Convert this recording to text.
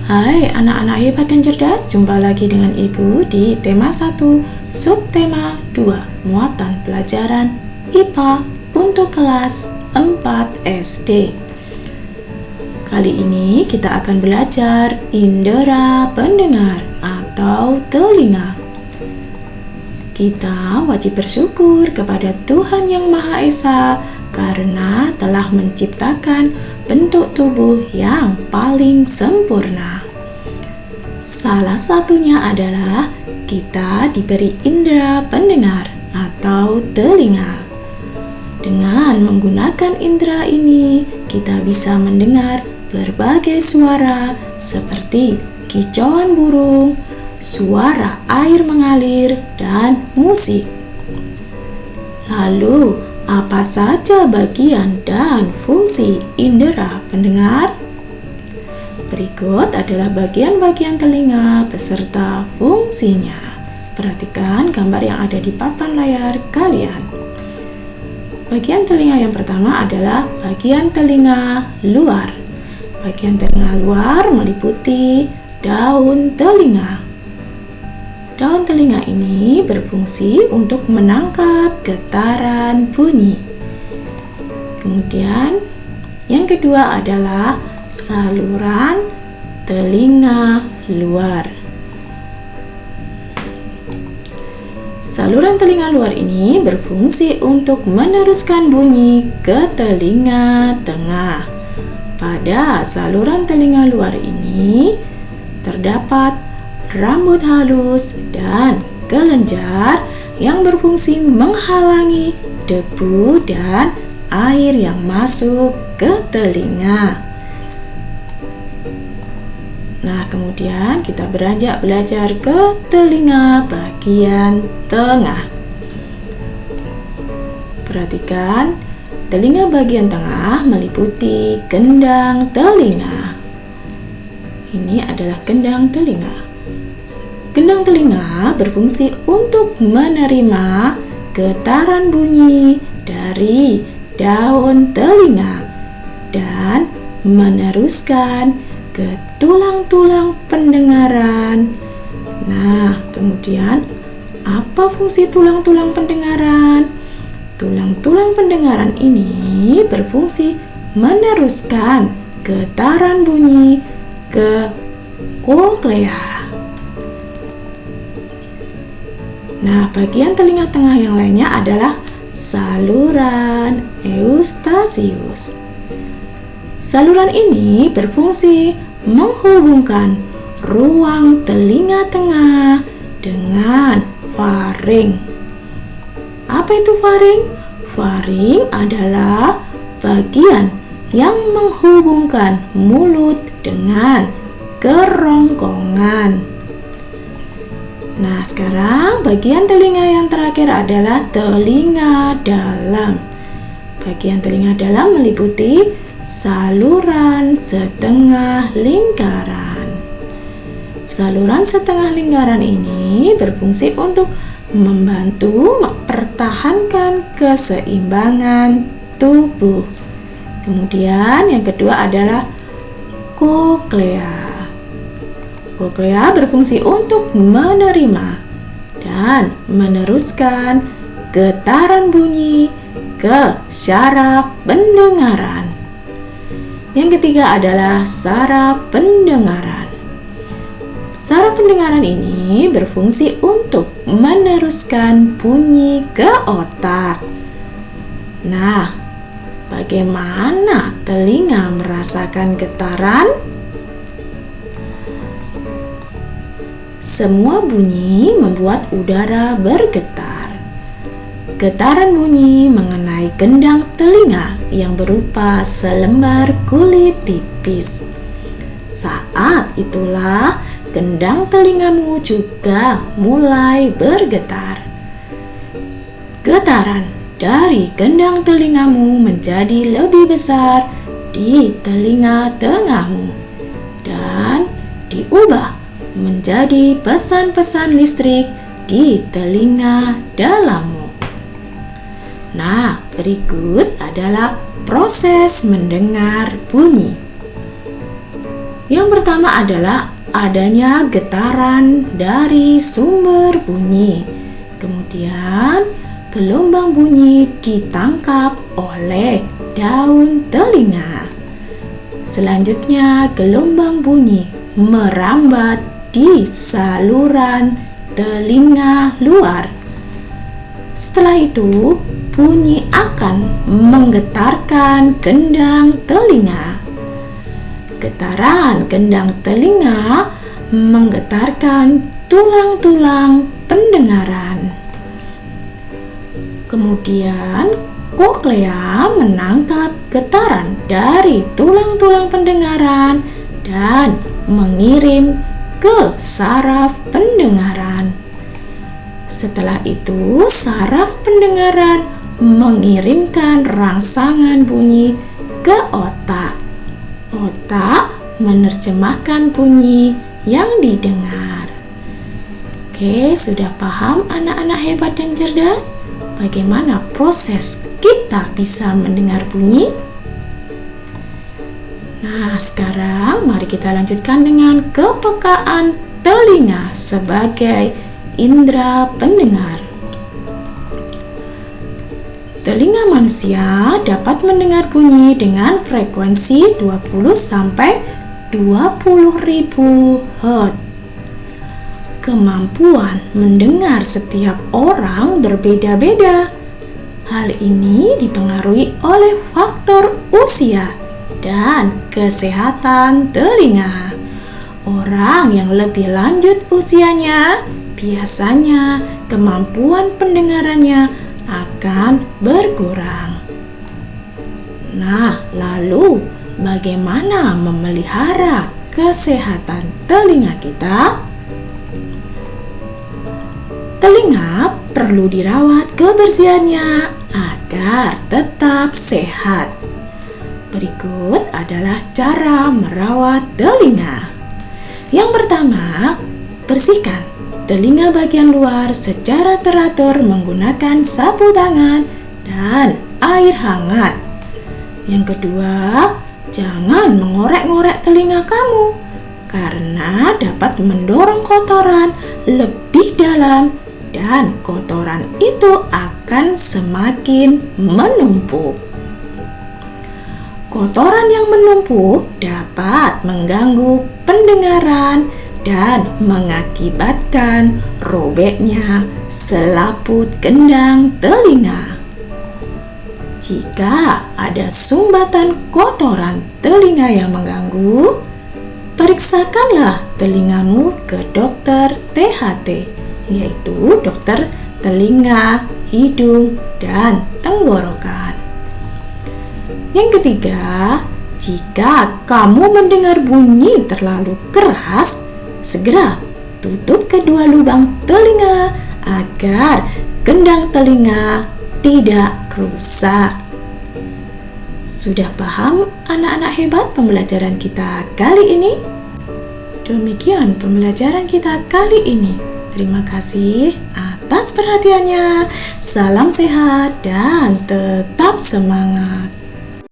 Hai anak-anak hebat dan cerdas, jumpa lagi dengan Ibu di tema 1, subtema 2, muatan pelajaran IPA untuk kelas 4 SD. Kali ini kita akan belajar indera pendengar atau telinga. Kita wajib bersyukur kepada Tuhan Yang Maha Esa karena telah menciptakan bentuk tubuh yang paling sempurna. Salah satunya adalah kita diberi indera pendengar atau telinga. Dengan menggunakan indera ini, kita bisa mendengar berbagai suara seperti kicauan burung, suara air mengalir, dan musik. Lalu, apa saja bagian dan fungsi indera pendengar? Berikut adalah bagian-bagian telinga beserta fungsinya. Perhatikan gambar yang ada di papan layar kalian. Bagian telinga yang pertama adalah bagian telinga luar. Bagian telinga luar meliputi daun telinga. Daun telinga ini berfungsi untuk menangkap getaran bunyi. Kemudian, yang kedua adalah saluran telinga luar. Saluran telinga luar ini berfungsi untuk meneruskan bunyi ke telinga tengah. Pada saluran telinga luar ini terdapat rambut halus dan kelenjar yang berfungsi menghalangi debu dan air yang masuk ke telinga. Nah, kemudian kita beranjak belajar ke telinga bagian tengah. Perhatikan, telinga bagian tengah meliputi gendang telinga. Ini adalah gendang telinga. Gendang telinga berfungsi untuk menerima getaran bunyi dari daun telinga dan meneruskan ke tulang-tulang pendengaran. Nah, kemudian apa fungsi tulang-tulang pendengaran? Tulang-tulang pendengaran ini berfungsi meneruskan getaran bunyi ke koklea. Nah, bagian telinga tengah yang lainnya adalah saluran eustasius. Saluran ini berfungsi menghubungkan ruang telinga tengah dengan faring. Apa itu faring? Faring adalah bagian yang menghubungkan mulut dengan kerongkongan. Nah, sekarang bagian telinga yang terakhir adalah telinga dalam. Bagian telinga dalam meliputi saluran setengah lingkaran. Saluran setengah lingkaran ini berfungsi untuk membantu mempertahankan keseimbangan tubuh. Kemudian yang kedua adalah koklea. Koklea berfungsi untuk menerima dan meneruskan getaran bunyi ke syaraf pendengaran. Yang ketiga adalah saraf pendengaran. Saraf pendengaran ini berfungsi untuk meneruskan bunyi ke otak. Nah, bagaimana telinga merasakan getaran? Semua bunyi membuat udara bergetar. Getaran bunyi mengenai gendang telinga yang berupa selembar kulit tipis. Saat itulah gendang telingamu juga mulai bergetar. Getaran dari gendang telingamu menjadi lebih besar di telinga tengahmu dan diubah menjadi pesan-pesan listrik di telinga dalammu. Nah, berikut adalah proses mendengar bunyi. Yang pertama adalah adanya getaran dari sumber bunyi. Kemudian, gelombang bunyi ditangkap oleh daun telinga. Selanjutnya, gelombang bunyi merambat di saluran telinga luar. Setelah itu, bunyi akan menggetarkan gendang telinga. Getaran gendang telinga menggetarkan tulang-tulang pendengaran. Kemudian, koklea menangkap getaran dari tulang-tulang pendengaran dan mengirim ke saraf pendengaran. Setelah itu, saraf pendengaran mengirimkan rangsangan bunyi ke otak. Otak menerjemahkan bunyi yang didengar. Oke, sudah paham anak-anak hebat dan cerdas? Bagaimana proses kita bisa mendengar bunyi? Nah, sekarang mari kita lanjutkan dengan kepekaan telinga sebagai indera pendengar. Telinga manusia dapat mendengar bunyi dengan frekuensi 20 sampai 20.000 Hz. Kemampuan mendengar setiap orang berbeda-beda. Hal ini dipengaruhi oleh faktor usia dan kesehatan telinga. Orang yang lebih lanjut usianya, biasanya kemampuan pendengarannya akan berkurang. Nah, lalu bagaimana memelihara kesehatan telinga kita? Telinga perlu dirawat kebersihannya agar tetap sehat. Berikut adalah cara merawat telinga. Yang pertama, bersihkan telinga bagian luar secara teratur menggunakan sapu tangan dan air hangat. Yang kedua, jangan mengorek-ngorek telinga kamu karena dapat mendorong kotoran lebih dalam dan kotoran itu akan semakin menumpuk. Kotoran yang menumpuk dapat mengganggu pendengaran dan mengakibatkan robeknya selaput gendang telinga. Jika ada sumbatan kotoran telinga yang mengganggu, periksakanlah telingamu ke dokter THT, yaitu dokter telinga, hidung, dan tenggorokan. Yang ketiga, jika kamu mendengar bunyi terlalu keras, segera tutup kedua lubang telinga agar gendang telinga tidak rusak. Sudah paham anak-anak hebat pembelajaran kita kali ini? Demikian pembelajaran kita kali ini. Terima kasih atas perhatiannya. Salam sehat dan tetap semangat.